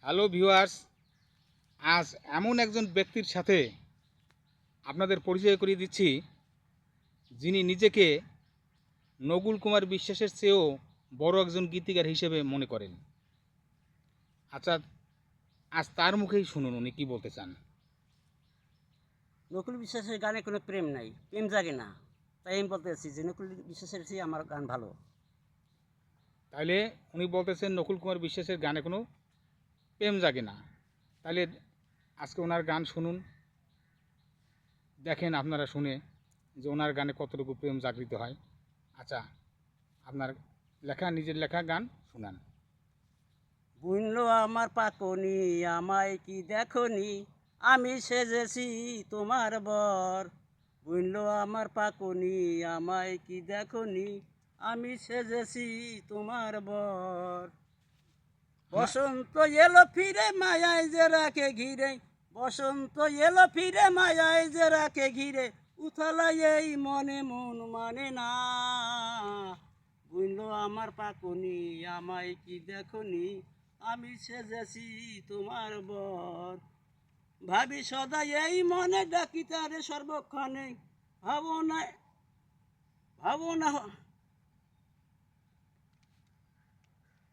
Hello viewers, আজ এমন একজন ব্যক্তির সাথে আপনাদের পরিচয় করিয়ে দিচ্ছি যিনি নিজেকে নকুল কুমার বিশ্বাসের চেয়েও বড় একজন গীতিকার হিসেবে মনে করেন। আচ্ছা, আজ তার মুখেই শুনুন উনি কি বলতে চান। নকুল বিশ্বাসের গানে কোনো প্রেম নাই, প্রেম জাগে না। তাই আমি বলতে চাচ্ছি যে নকুল বিশ্বাসের চেয়ে আমার গান ভালো। তাইলে উনি বলতেছেন নকুল কুমার বিশ্বাসের গানে কোনো প্রেম জাগে না। তাহলে আজকে ওনার গান শুনুন, দেখেন আপনারা শুনে যে ওনার গানে কতটুকু প্রেম জাগৃত হয়। আচ্ছা, আপনার নিজের লেখা গান শুনান। বুঝলো আমার পাকনি, আমায় কি দেখনি, আমি সেজেছি তোমার বর। বুঝলো আমার পাকনি, আমায় কি দেখনি, আমি সেজেছি তোমার বর। বসন্ত এলো ফিরে মায়ায় যে রাখে ঘিরে, বসন্ত এলো ফিরে মায়ায় যে রাখে ঘিরে, উথালাই এই মনে মন মানে না। বুঝলো আমার পাকনি, আমায় কি দেখনি, আমি সেজেছি তোমার বর। ভাবি সদা এই মনে ডাকি তারে সর্বক্ষণে, ভাবনা ভাবনা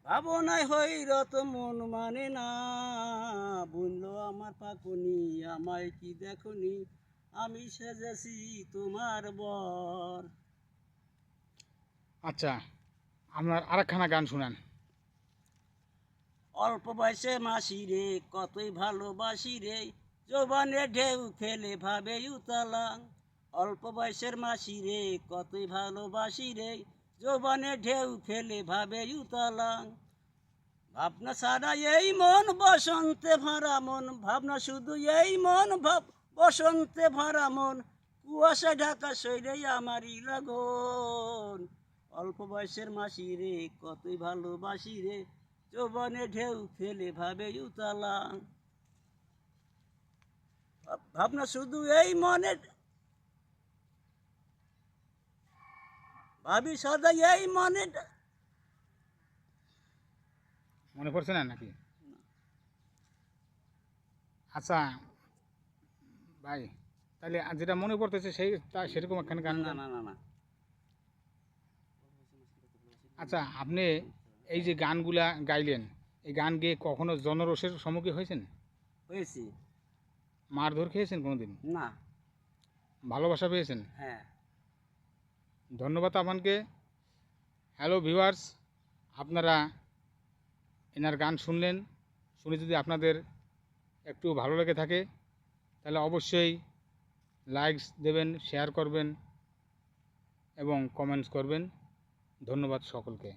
ভাবনায় হইরত মন মানে না। বুঝলো আমার পাকুনি, আমায় কি দেখনি, আমি সেজেছি তোমার বর। আচ্ছা, আপনার আরেকখানা গান শুনান। অল্প বয়সে মাসি রে, কতই ভালোবাসি রে, জবানে ঢেউ ফেলে ভাবে উতালাং। অল্প বয়সের মাসি রে, কতই ভালোবাসি রে, জবানে ঢেউ ফেলে ভাবে উতালাং। ভাবনা ছাড়া এই মন বসন্তে ভরা মন, ভাবনা শুধু এই মন বসন্তে ভরা মন, কুয়াশা ঢাকা শৈরে আমারই লগন। অল্প বয়সের মাসি রে, কতই ভালোবাসি রে, যৌবনে ঢেউ ফেলে ভাবে উতালাং। ভাবনা শুধু এই মনে, ভাবি সদা এই মনে। মনে পড়ছে না নাকি? আচ্ছা ভাই, তাহলে যেটা মনে পড়তেছে সেরকম একখানে গান না গান। না না না আচ্ছা, আপনি এই যে গানগুলা গাইলেন, এই গান গেয়ে কখনো জনরোষের সম্মুখীন হয়েছেন? হয়েছি। মারধর খেয়েছেন কোনোদিন? না। ভালোবাসা পেয়েছেন? হ্যাঁ। ধন্যবাদ আপনাকে। হ্যালো ভিউয়ার্স, আপনারা এনার গান শুনলেন। শুনে যদি আপনাদের একটু ভালো লেগে থাকে তাহলে অবশ্যই লাইকস দেবেন, শেয়ার করবেন এবং কমেন্টস করবেন। ধন্যবাদ সকলকে।